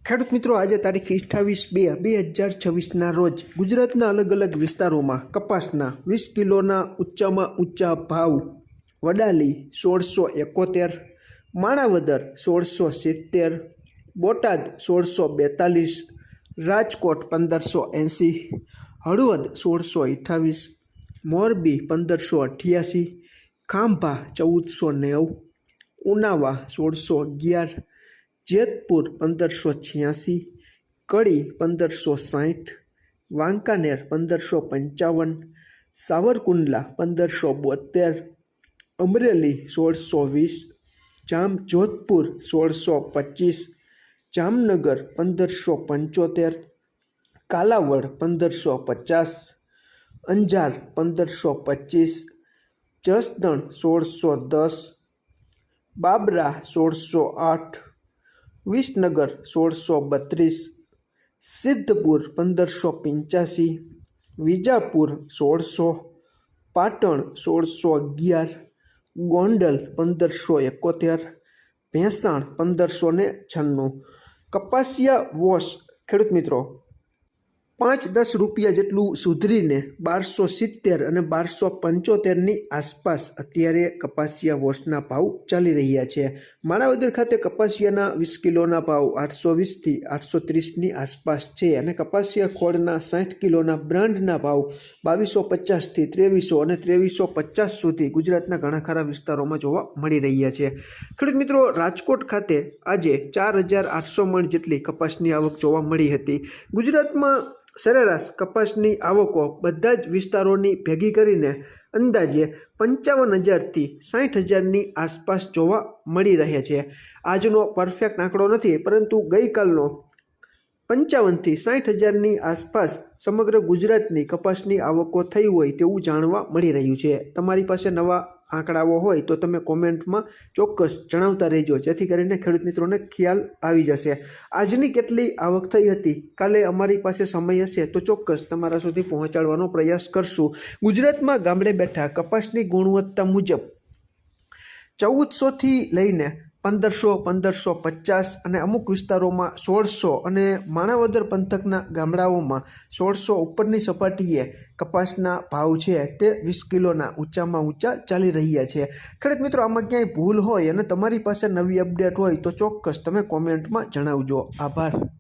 ખેડૂત મિત્રો, આજે તારીખ 28/2/2026ના રોજ ગુજરાતના અલગ અલગ વિસ્તારોમાં કપાસના 20 કિલોના ઊંચામાં ઊંચા ભાવ. વડાલી 1671, માણાવદર 1670, બોટાદ 1642, રાજકોટ 1580, હળવદ 1628, મોરબી 1588, ખાંભા 1490, ઉનાવા 1611, જેતપુર 1586, કડી 1560, વાંકાનેર 1555, સાવરકુંડલા 1572, અમરેલી 1620, જામજોધપુર 1625, જામનગર 1575, કાલાવડ 1550, અંજાર 1525, જસદણ 1610, બાબરા 1608, વિસનગર 1632, સિદ્ધપુર 1585, વિજાપુર 1600, પાટણ 1611, ગોંડલ 1571, ભેંસાણ 1596. કપાસિયા વોશ ખેડૂત મિત્રો, 5-10 રૂપિયા જેટલું સુધરીને 1270 અને 1275ની આસપાસ અત્યારે કપાસિયા વોશના ભાવ ચાલી રહ્યા છે. માણાવદર ખાતે કપાસિયાના 20 કિલોના ભાવ 820થી 830ની આસપાસ છે અને કપાસિયા ખોળના 60 કિલોના બ્રાન્ડના ભાવ 2250થી 2300 અને 2350 સુધી ગુજરાતના ઘણા ખરા વિસ્તારોમાં જોવા મળી રહ્યા છે. ખેડૂત મિત્રો, રાજકોટ ખાતે આજે 4800 મણ જેટલી કપાસની આવક જોવા મળી હતી. ગુજરાતમાં સરેરાશ કપાસની આવકો બધા જ વિસ્તારોની ભેગી કરીને અંદાજે 55,000થી 60,000ની આસપાસ જોવા મળી રહે છે. આજનો પરફેક્ટ આંકડો નથી, પરંતુ ગઈકાલનો 55,000થી 60,000ની આસપાસ સમગ્ર ગુજરાતની કપાસની આવકો થઈ હોય તેવું જાણવા મળી રહ્યું છે. તમારી પાસે નવા આંકડાઓ હોય તો તમે કોમેન્ટમાં ચોક્કસ જણાવતા રહેજો, જેથી કરીને ખેડૂત મિત્રોને ખ્યાલ આવી જશે. આજની કેટલી આવક થઈ હતી, કાલે અમારી પાસે સમય હશે તો ચોક્કસ તમારા સુધી પહોંચાડવાનો પ્રયાસ કરશું. ગુજરાતમાં ગામડે બેઠા કપાસની ગુણવત્તા મુજબ 1400થી લઈને 1500, 1550 અને અમુક વિસ્તારોમાં 1600 અને માણાવદર પંથકના ગામડાઓમાં 1600 ઉપરની સપાટીએ કપાસના ભાવ છે તે 20 કિલોના ઊંચામાં ઊંચા ચાલી રહ્યા છે. ખેડૂત મિત્રો, આમાં ક્યાંય ભૂલ હોય અને તમારી પાસે નવી અપડેટ હોય તો ચોક્કસ તમે કોમેન્ટમાં જણાવજો. આભાર.